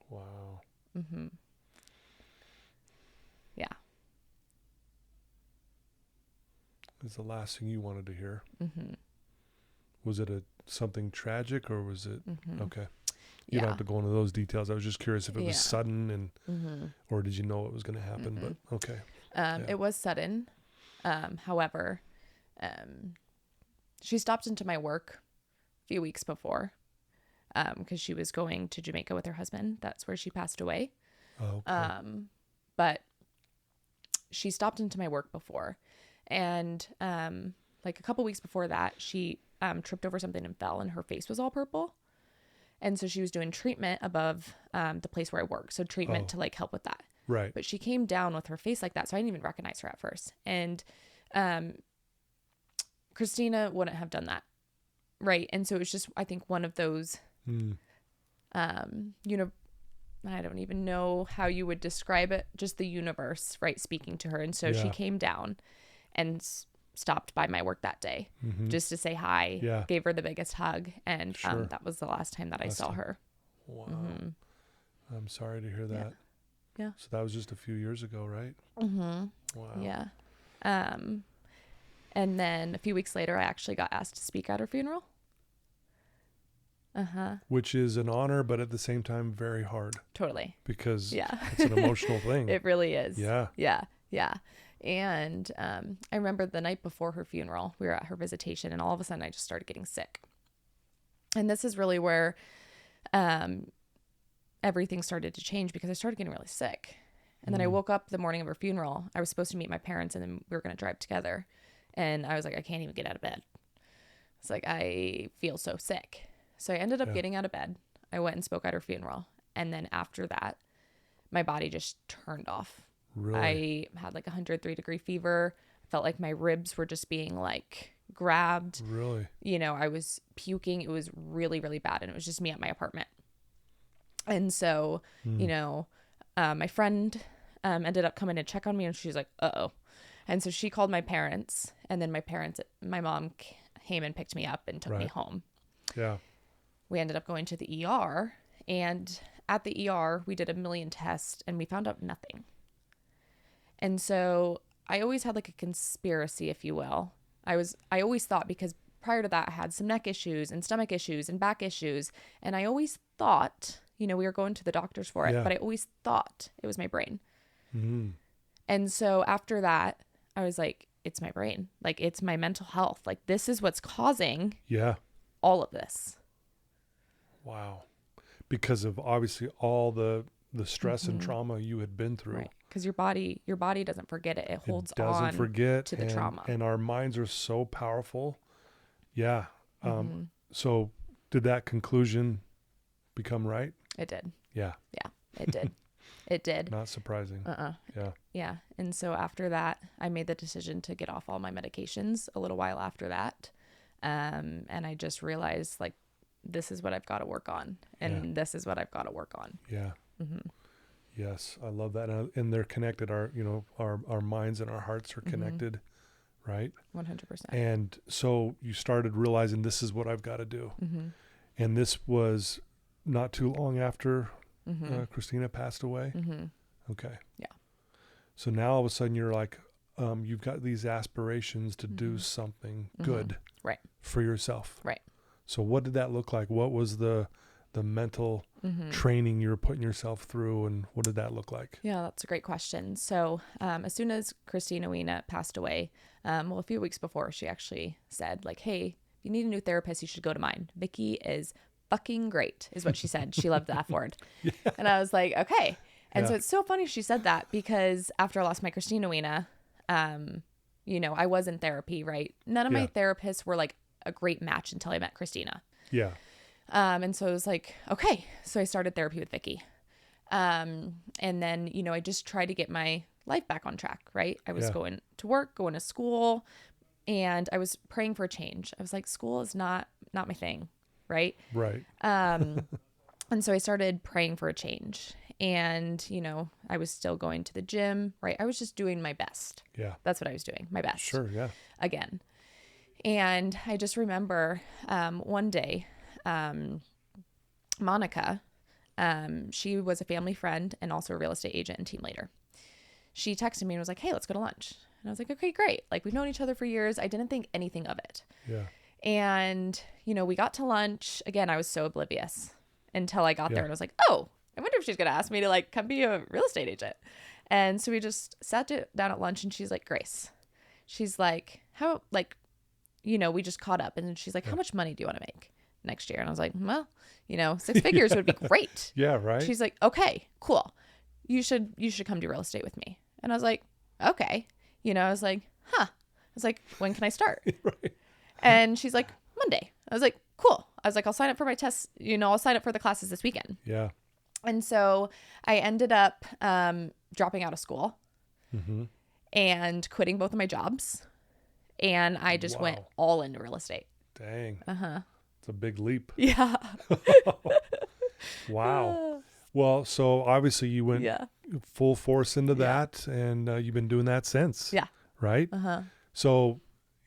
Wow. Mm-hmm. Yeah. It was the last thing you wanted to hear. Mm-hmm. Was it something tragic or was it okay? You Yeah. don't have to go into those details. I was just curious if it was sudden Mm-hmm. or did you know it was going to happen? But okay. It was sudden. However, she stopped into my work a few weeks before because she was going to Jamaica with her husband. That's where she passed away. Oh, okay. But she stopped into my work before. And like a couple weeks before that, she tripped over something and fell and her face was all purple. And so she was doing treatment above the place where I work. So treatment to like help with that. Right. But she came down with her face like that. So I didn't even recognize her at first. And Christina wouldn't have done that. Right. And so it was just, I think, one of those, you know, I don't even know how you would describe it. Just the universe, right, speaking to her. And so she came down and stopped by my work that day just to say hi. Yeah. Gave her the biggest hug. And that was the last time that I saw her. Wow. I'm sorry to hear that. Yeah. So that was just a few years ago, right? Mm-hmm. Wow. Yeah. And then a few weeks later, I actually got asked to speak at her funeral. Which is an honor, but at the same time, very hard. Totally. Because it's an emotional thing. It really is. Yeah. Yeah. Yeah. And I remember the night before her funeral, we were at her visitation, and all of a sudden I just started getting sick. And this is really where everything started to change because I started getting really sick. And then I woke up the morning of her funeral. I was supposed to meet my parents and then we were going to drive together. And I was like, I can't even get out of bed. It's like, I feel so sick. So I ended up getting out of bed. I went and spoke at her funeral. And then after that, my body just turned off. Really? I had like 103-degree fever. Felt like my ribs were just being like grabbed. Really? You know, I was puking. It was really, really bad. And it was just me at my apartment. And so, you know, my friend ended up coming to check on me and she's like, uh-oh. And so she called my parents and then my mom came and picked me up and took me home. Yeah. We ended up going to the ER and at the ER, we did 1 million tests and we found out nothing. And so I always had like a conspiracy, if you will. I always thought, because prior to that I had some neck issues and stomach issues and back issues. And I always thought, you know, we were going to the doctors for it, but I always thought it was my brain. And so after that, I was like, it's my brain. Like, it's my mental health. Like, this is what's causing all of this. Wow. Because of obviously all the stress and trauma you had been through. Right. Because your body doesn't forget it. It holds it doesn't on forget to the trauma. And our minds are so powerful. Yeah. So did that conclusion become right? It did. Yeah. Yeah, it did. It did. Not surprising. Yeah. Yeah. And so after that, I made the decision to get off all my medications a little while after that. And I just realized, like, this is what I've got to work on. And this is what I've got to work on. Yeah. Yes. I love that. And they're connected. Our minds and our hearts are connected, right? 100%. And so you started realizing this is what I've got to do. And this was not too long after Christina passed away. Okay. Yeah. So now all of a sudden you're like, you've got these aspirations to do something good for yourself. Right. So what did that look like? What was the mental training you were putting yourself through, and what did that look like? Yeah, that's a great question. So as soon as Christina Weena passed away, a few weeks before, she actually said, like, hey, if you need a new therapist, you should go to mine. Vicky is fucking great, is what she said. She loved the F word. And I was like, okay. And so it's so funny she said that, because after I lost my Christina Weena, you know, I was in therapy, right? None of my therapists were like a great match until I met Christina. Yeah. And so I was like, okay. So I started therapy with Vicky. And then, you know, I just tried to get my life back on track, right? I was going to work, going to school, And I was praying for a change. I was like, school is not my thing. Right. Right. And so I started praying for a change, and, you know, I was still going to the gym, right? I was just doing my best. Yeah. That's what I was doing. My best. Sure. Yeah. Again. And I just remember, one day, Monica, she was a family friend and also a real estate agent and team leader. She texted me and was like, hey, let's go to lunch. And I was like, okay, great. Like, we've known each other for years. I didn't think anything of it. Yeah. And, you know, we got to lunch. Again, I was so oblivious until I got there, and I was like, oh, I wonder if she's going to ask me to, like, come be a real estate agent. And so we just sat down at lunch, and she's like, Grace, she's like, how, like, you know, we just caught up, and she's like, how much money do you want to make next year? And I was like, well, you know, 6 figures would be great. Yeah. Right. She's like, okay, cool. You should come do real estate with me. And I was like, okay. You know, I was like, I was like, when can I start? Right. And she's like, Monday. I was like, cool. I was like, I'll sign up for my tests. You know, I'll sign up for the classes this weekend. Yeah. And so I ended up dropping out of school and quitting both of my jobs. And I just went all into real estate. Dang. It's a big leap. Yeah. Wow. Well, so obviously you went full force into that, and you've been doing that since. Yeah. Right? So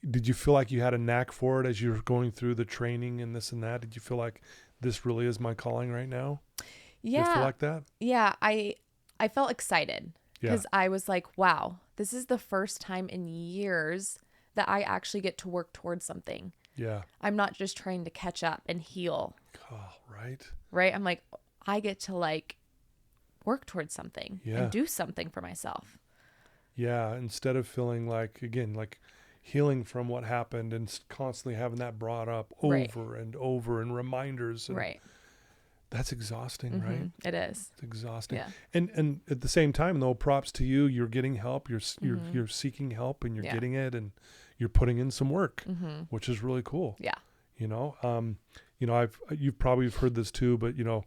did you feel like you had a knack for it as you were going through the training and this and that? Did you feel like this really is my calling right now? Yeah. Did you feel like that? Yeah. I felt excited because I was like, wow, this is the first time in years that I actually get to work towards something. Yeah. I'm not just trying to catch up and heal. Oh, right. Right. I'm like, I get to, like, work towards something Yeah. and do something for myself. Yeah. Instead of feeling like, again, like healing from what happened and constantly having that brought up over and over and reminders. And Right. That's exhausting, right? It is. It's exhausting. Yeah. And at the same time, though, props to you. You're getting help. You're seeking help, and you're getting it, and you're putting in some work, which is really cool. Yeah. You know, you've probably heard this too, but you know,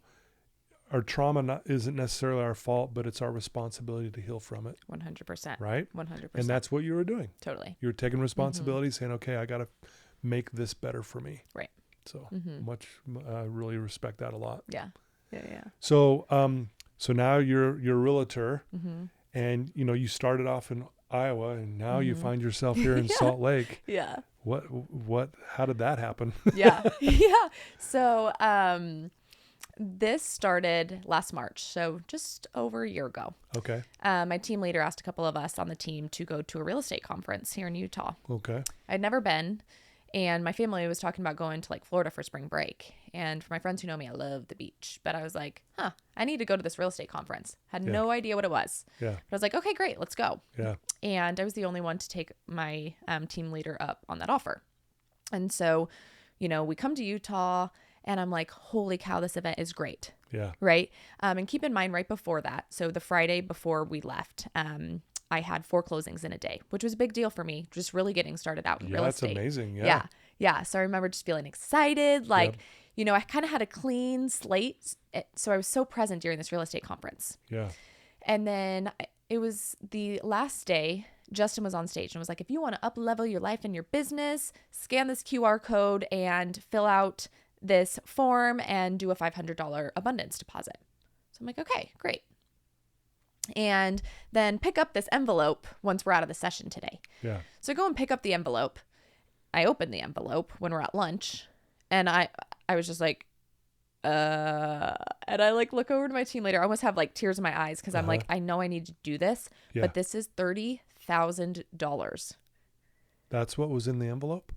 our trauma isn't necessarily our fault, but it's our responsibility to heal from it. 100%. Right. 100%. And that's what you were doing. Totally. You were taking responsibility, saying, "Okay, I got to make this better for me." Right. So really respect that a lot. Yeah. Yeah. Yeah. So, so now you're a realtor, and you know you started off in Iowa, and now you find yourself here in Salt Lake. Yeah. How did that happen? Yeah. Yeah. So, this started last March, so just over a year ago. Okay. My team leader asked a couple of us on the team to go to a real estate conference here in Utah. Okay. I'd never been, and my family was talking about going to, like, Florida for spring break. And for my friends who know me, I love the beach. But I was like, I need to go to this real estate conference. Had no idea what it was. Yeah. But I was like, okay, great, let's go. Yeah. And I was the only one to take my team leader up on that offer. And so, you know, we come to Utah, and I'm like, holy cow, this event is great. Yeah. Right. And keep in mind, right before that, so the Friday before we left, I had 4 closings in a day, which was a big deal for me, just really getting started out in real estate. That's amazing. Yeah. Yeah. Yeah. So I remember just feeling excited. Like, you know, I kind of had a clean slate. So I was so present during this real estate conference. Yeah. And then it was the last day. Justin was on stage and was like, if you want to up-level your life and your business, scan this QR code and fill out this form and do a $500 abundance deposit. So I'm like, okay, great. And then pick up this envelope once we're out of the session today. Yeah. So I go and pick up the envelope. I open the envelope when we're at lunch, and I was just like, and I, like, look over to my team leader. I almost have, like, tears in my eyes because I'm like, I know I need to do this, but this is $30,000. That's what was in the envelope?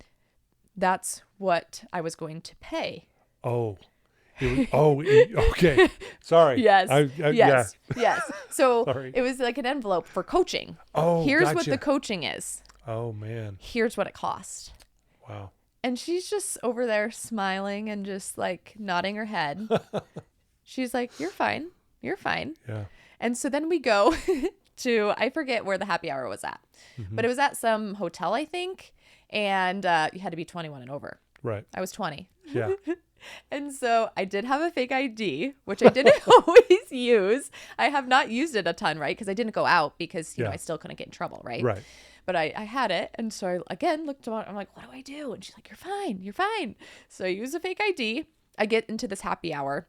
That's what I was going to pay. Oh. Okay. Sorry. Yes. Yeah. Yes. So Sorry. It was like an envelope for coaching. Oh, here's what gotcha. the coaching is. Oh, man. Here's what it cost. Wow. And she's just over there smiling and just, like, nodding her head. She's like, you're fine. You're fine. Yeah. And so then we go to, I forget where the happy hour was at, but it was at some hotel, I think. And you had to be 21 and over. Right. I was 20. Yeah. And so I did have a fake ID, which I didn't always use. I have not used it a ton, right? Because I didn't go out because, you know, I still couldn't get in trouble, right? Right. but I had it. And so I, again, looked on, I'm like, what do I do? And she's like, you're fine. You're fine. So I use a fake ID. I get into this happy hour.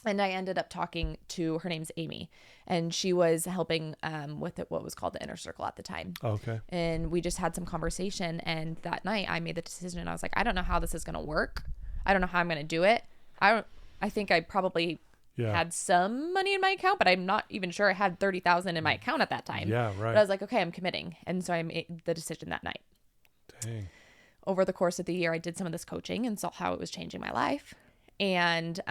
And I ended up talking to, her name's Amy, and she was helping with what was called the Inner Circle at the time. Okay. And we just had some conversation. And that night I made the decision, and I was like, I don't know how this is going to work. I don't know how I'm going to do it. I think I probably had some money in my account, but I'm not even sure I had 30,000 in my account at that time. Yeah, right. But I was like, okay, I'm committing. And so I made the decision that night. Dang. Over the course of the year, I did some of this coaching and saw how it was changing my life. And,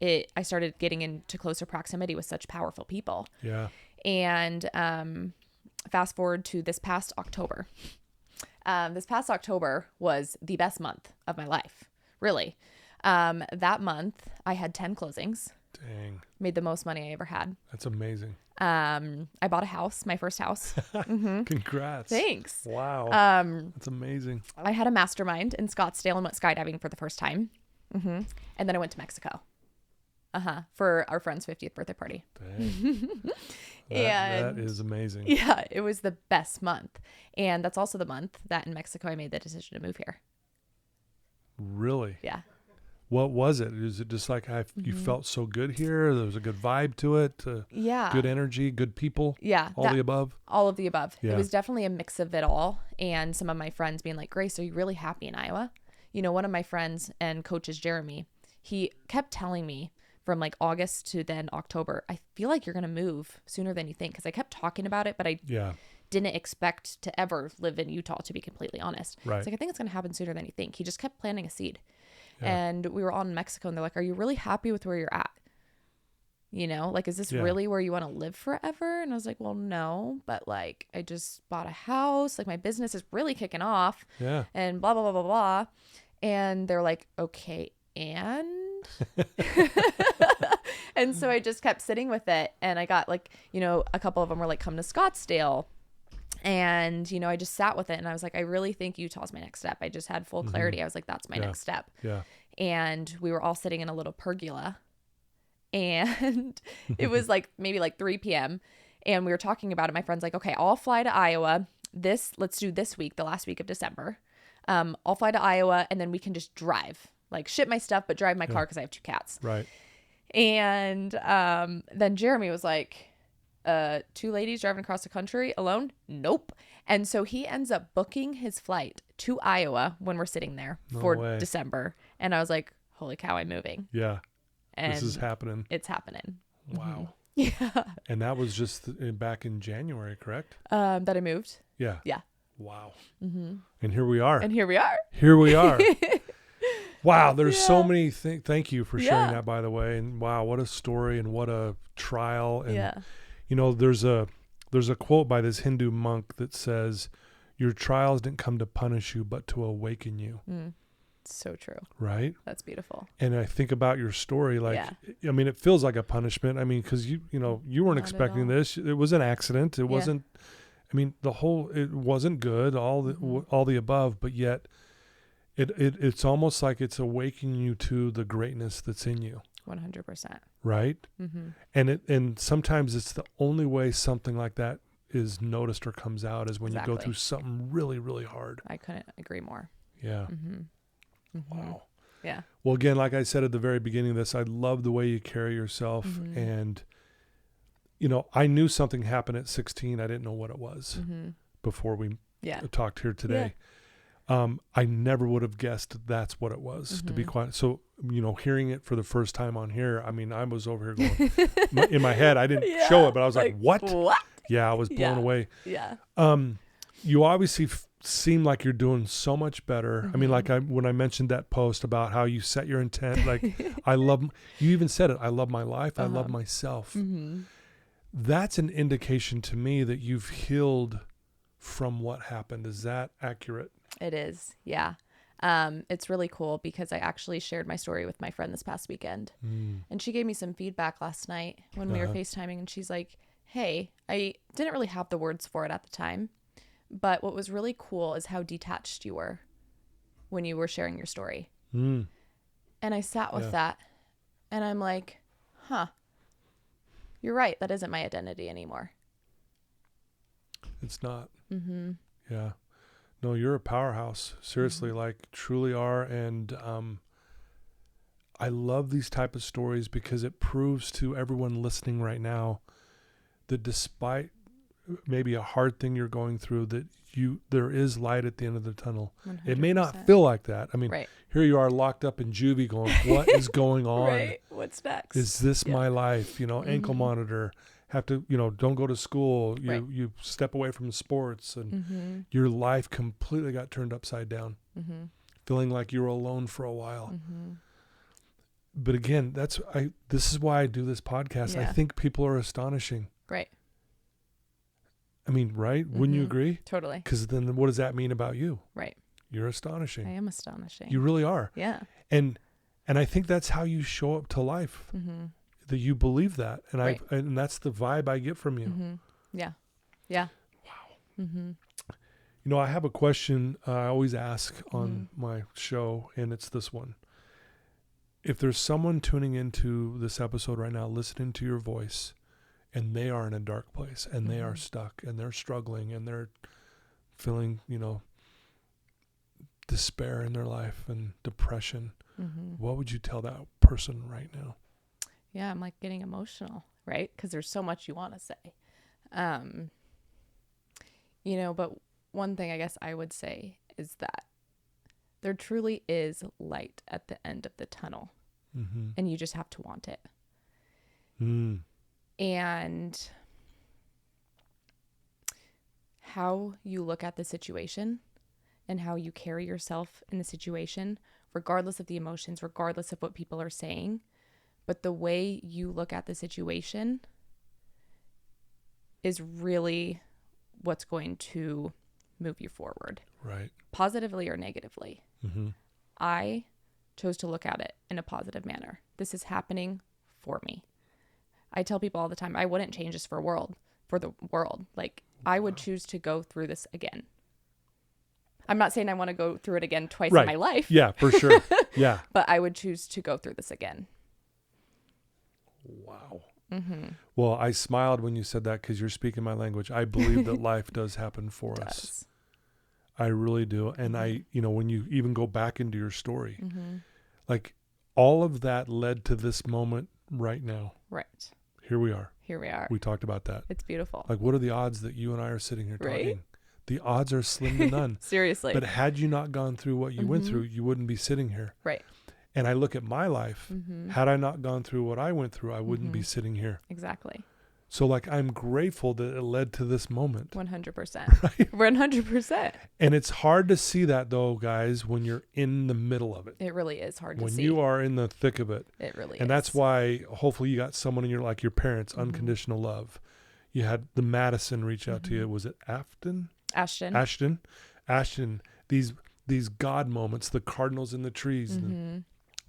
I started getting into closer proximity with such powerful people. Yeah. And fast forward to this past October. This past October was the best month of my life, really. That month, I had 10 closings. Dang. Made the most money I ever had. That's amazing. I bought a house, my first house. Mm-hmm. Congrats. Thanks. Wow. That's amazing. I had a mastermind in Scottsdale and went skydiving for the first time. Mm-hmm. And then I went to Mexico. For our friend's 50th birthday party. Dang. That is amazing. Yeah, it was the best month. And that's also the month that in Mexico I made the decision to move here. Really? Yeah. What was it? Is it just like you felt so good here? There was a good vibe to it? Yeah. Good energy, good people? Yeah. All the above? All of the above. Yeah. It was definitely a mix of it all. And some of my friends being like, Grace, are you really happy in Iowa? You know, one of my friends and coaches, Jeremy, he kept telling me from like August to then October, I feel like you're going to move sooner than you think. Because I kept talking about it, but I didn't expect to ever live in Utah, to be completely honest. Right. It's like, I think it's going to happen sooner than you think. He just kept planting a seed. Yeah. And we were all in Mexico and they're like, are you really happy with where you're at? You know, like, is this really where you want to live forever? And I was like, well, no, but like, I just bought a house. Like, my business is really kicking off. Yeah. And blah, blah, blah, blah, blah. And they're like, okay, and? And so I just kept sitting with it. And I got like, you know, a couple of them were like, come to Scottsdale. And, you know, I just sat with it and I was like, I really think Utah's my next step. I just had full clarity. I was like, that's my next step. Yeah. And we were all sitting in a little pergola and it was like maybe like 3 p.m. And we were talking about it. My friend's like, okay, I'll fly to Iowa. Let's do this week, the last week of December. I'll fly to Iowa and then we can just drive, like ship my stuff, but drive my car because I have 2 cats. Right. And then Jeremy was like, 2 ladies driving across the country alone? Nope. And so he ends up booking his flight to Iowa when we're sitting there for December. And I was like, holy cow, I'm moving. Yeah. And this is happening. It's happening. Wow. Mm-hmm. Yeah. And that was just back in January, correct? That I moved. Yeah. Yeah. Wow. Mm-hmm. And here we are. And here we are. Here we are. Wow. There's so many things. Thank you for sharing that, by the way. And wow, what a story and what a trial. And you know, there's a quote by this Hindu monk that says, your trials didn't come to punish you, but to awaken you. So true. Right? That's beautiful. And I think about your story, like, I mean, it feels like a punishment. I mean, because you weren't expecting this. It was an accident. It wasn't, I mean, it wasn't good, all the above, but yet it's almost like it's awakening you to the greatness that's in you. 100%. Right? Mm-hmm. And sometimes it's the only way something like that is noticed or comes out is when you go through something really, really hard. I couldn't agree more. Yeah. Mm-hmm. Mm-hmm. Wow. Yeah. Well, again, like I said at the very beginning of this, I love the way you carry yourself. And, you know, I knew something happened at 16. I didn't know what it was before we talked here today. I never would have guessed that's what it was, to be quite. So, you know, hearing it for the first time on here, I mean, I was over here going, in my head, I didn't show it, but I was like, what? Yeah, I was blown away. Yeah. You obviously seem like you're doing so much better. I mean, like when I mentioned that post about how you set your intent, like you even said it, I love my life. I love myself. That's an indication to me that you've healed from what happened. Is that accurate? It is. Yeah. It's really cool because I actually shared my story with my friend this past weekend and she gave me some feedback last night when we were FaceTiming and she's like, hey, I didn't really have the words for it at the time, but what was really cool is how detached you were when you were sharing your story. And I sat with that and I'm like, you're right. That isn't my identity anymore. It's not. Mm-hmm. Yeah. No, you're a powerhouse. Seriously, like truly are. And I love these type of stories because it proves to everyone listening right now that despite maybe a hard thing you're going through, that there is light at the end of the tunnel. 100%. It may not feel like that. I mean, Right. here you are locked up in juvie going, what is going on? Right. What's next? Is this my life? Ankle monitor, have to, don't go to school. You step away from sports and your life completely got turned upside down, feeling like you were alone for a while. But again, this is why I do this podcast. I think people are astonishing. Right. I mean, right? Wouldn't you agree? Totally. Because then what does that mean about you? Right. You're astonishing. I am astonishing. You really are. Yeah. And I think that's how you show up to life. That you believe that. And and that's the vibe I get from you. Yeah. Yeah. Wow. I have a question I always ask on my show, and it's this one. If there's someone tuning into this episode right now, listening to your voice, and they are in a dark place, and they are stuck, and they're struggling, and they're feeling, despair in their life and depression, what would you tell that person right now? Yeah, I'm like getting emotional, right? Because there's so much you want to say. But one thing I guess I would say is that there truly is light at the end of the tunnel, and you just have to want it. And how you look at the situation and how you carry yourself in the situation, regardless of the emotions, regardless of what people are saying, but the way you look at the situation is really what's going to move you forward. Right. Positively or negatively. I chose to look at it in a positive manner. This is happening for me. I tell people all the time, I wouldn't change this for the world. Like, I would choose to go through this again. I'm not saying I want to go through it again twice in my life. Yeah, for sure. Yeah. But I would choose to go through this again. Wow. Well, I smiled when you said that because you're speaking my language. I believe that life does happen for us. I really do. And when you even go back into your story, like all of that led to this moment right now. Right. Here we are. We talked about that. It's beautiful. Like, what are the odds that you and I are sitting here talking? Right? The odds are slim to none. Seriously. But had you not gone through what you went through, you wouldn't be sitting here. Right. And I look at my life. Had I not gone through what I went through, I wouldn't be sitting here. Exactly. So like, I'm grateful that it led to this moment. 100%. Right? 100%. And it's hard to see that though, guys, when you're in the middle of it. It really is hard to see. When you are in the thick of it. It really is. And that's why hopefully you got someone in your parents, unconditional love. You had the Madison reach out to you. Was it Ashton? These God moments, the cardinals in the trees,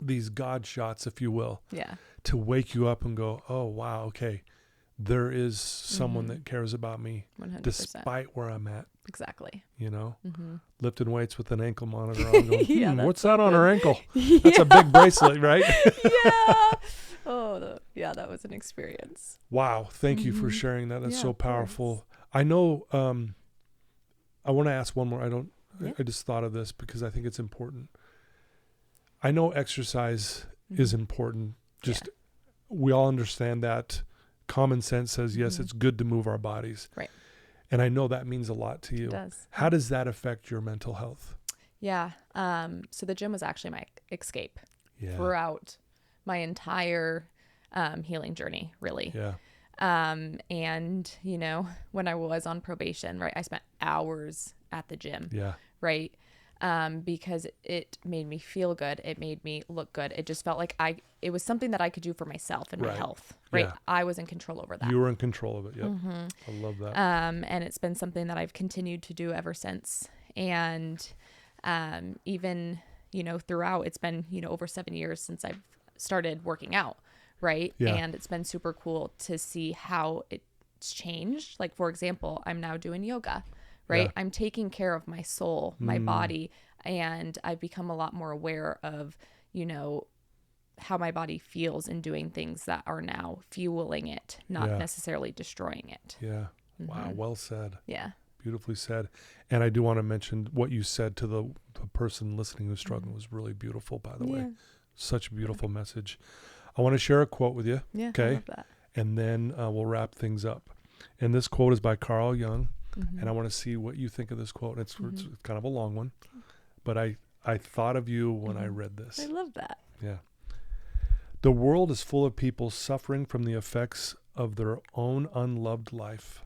these God shots, if you will. Yeah. To wake you up and go, oh, wow, okay. There is someone that cares about me 100%. despite where I'm at. Exactly. Lifting weights with an ankle monitor on going, what's that on her ankle? Yeah. That's a big bracelet, right? Yeah. That was an experience. Wow. Thank you for sharing that. That's so powerful. I know, I want to ask one more. I just thought of this because I think it's important. I know exercise is important. We all understand that. Common sense says, yes, it's good to move our bodies. Right. And I know that means a lot to you. It does. How does that affect your mental health? Yeah. So the gym was actually my escape throughout my entire healing journey, really. Yeah. And, when I was on probation, right, I spent hours at the gym. Yeah. Right. Because it made me feel good. It made me look good. It just felt like it was something that I could do for myself and my health. Right. Yeah. I was in control over that. You were in control of it. Yep. I love that. And it's been something that I've continued to do ever since. And, even, throughout, it's been, over 7 years since I've started working out. Right. Yeah. And it's been super cool to see how it's changed. Like, for example, I'm now doing yoga. Right. Yeah. I'm taking care of my soul, my body, and I've become a lot more aware of, how my body feels in doing things that are now fueling it, not necessarily destroying it. Yeah. Wow. Well said. Yeah. Beautifully said. And I do want to mention what you said to the person listening who's struggling was really beautiful, by the way. Such a beautiful message. I want to share a quote with you. Yeah, Okay. I love that. And then we'll wrap things up. And this quote is by Carl Jung. And I want to see what you think of this quote. It's kind of a long one, but I thought of you when I read this. I love that. Yeah. The world is full of people suffering from the effects of their own unloved life.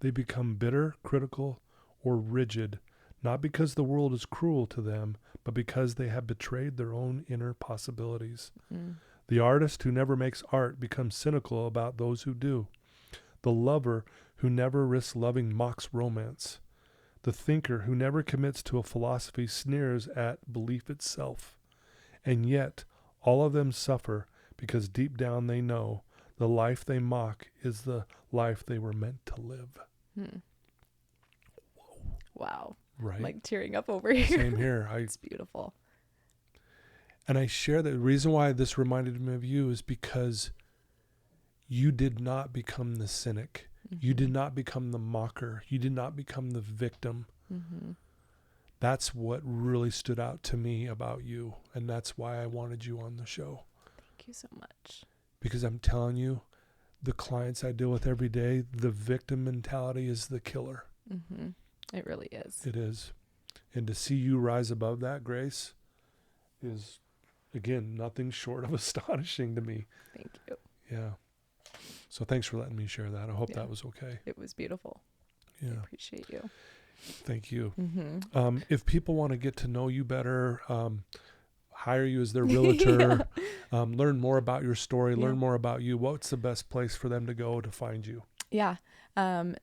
They become bitter, critical, or rigid, not because the world is cruel to them, but because they have betrayed their own inner possibilities. The artist who never makes art becomes cynical about those who do. The lover who never risks loving mocks romance. The thinker who never commits to a philosophy sneers at belief itself. And yet, all of them suffer because deep down they know the life they mock is the life they were meant to live. Wow. Right. I'm like tearing up over here. Same here. It's beautiful. And I share that the reason why this reminded me of you is because you did not become the cynic. You did not become the mocker. You did not become the victim. That's what really stood out to me about you. And that's why I wanted you on the show. Thank you so much. Because I'm telling you, the clients I deal with every day, the victim mentality is the killer. It really is. It is. And to see you rise above that, Grace, is, again, nothing short of astonishing to me. Thank you. Yeah. So thanks for letting me share that. I hope that was okay. It was beautiful. Yeah. I appreciate you. Thank you. If people want to get to know you better, hire you as their realtor, learn more about your story, learn more about you, what's the best place for them to go to find you? Yeah.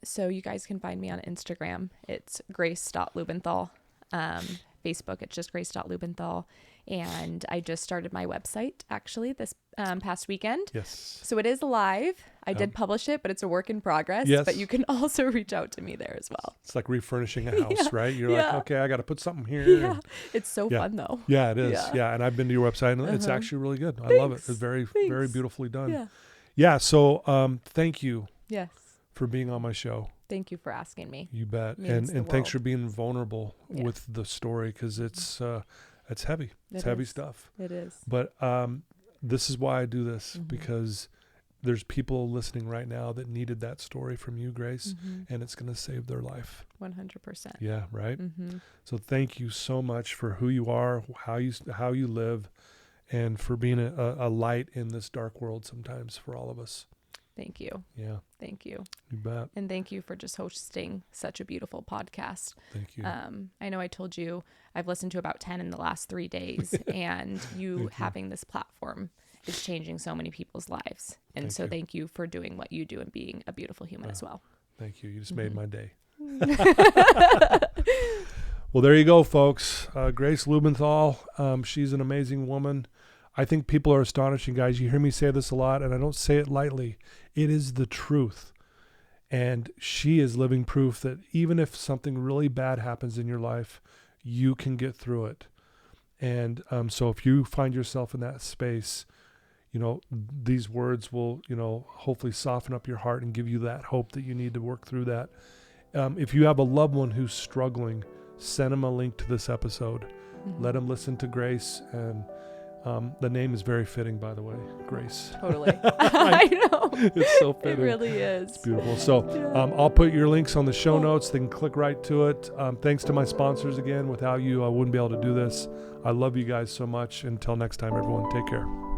So you guys can find me on Instagram. It's grace.laubenthal. Facebook, it's just grace.laubenthal. And I just started my website actually this past weekend. Yes. So it is live. I did publish it, but it's a work in progress. Yes. But you can also reach out to me there as well. It's like refurnishing a house, right? You're like, okay, I got to put something here. Yeah. It's so fun though. Yeah, it is. Yeah. And I've been to your website and it's actually really good. I love it. It's very, very beautifully done. Yeah. So thank you. Yes. For being on my show. Thank you for asking me. You bet. And thanks for being vulnerable with the story, because it's heavy. It's heavy stuff. It is. But this is why I do this, because there's people listening right now that needed that story from you, Grace, and it's going to save their life. 100%. Yeah, right? So thank you so much for who you are, how you live, and for being a light in this dark world sometimes for all of us. Thank you. Yeah. Thank you. You bet. And thank you for just hosting such a beautiful podcast. Thank you. I know I told you I've listened to about 10 in the last 3 days, and you having this platform is changing so many people's lives. And thank you for doing what you do and being a beautiful human as well. Thank you. You just made my day. Well, there you go, folks. Grace Laubenthal. She's an amazing woman. I think people are astonishing, guys. You hear me say this a lot, and I don't say it lightly. It is the truth. And she is living proof that even if something really bad happens in your life, you can get through it. And so if you find yourself in that space, these words will, hopefully soften up your heart and give you that hope that you need to work through that. If you have a loved one who's struggling, send them a link to this episode. Let them listen to Grace. And the name is very fitting, by the way, Grace. Totally. I know. It's so fitting. It really is. It's beautiful. So I'll put your links on the show notes. They can click right to it. Thanks to my sponsors again. Without you, I wouldn't be able to do this. I love you guys so much. Until next time, everyone, take care.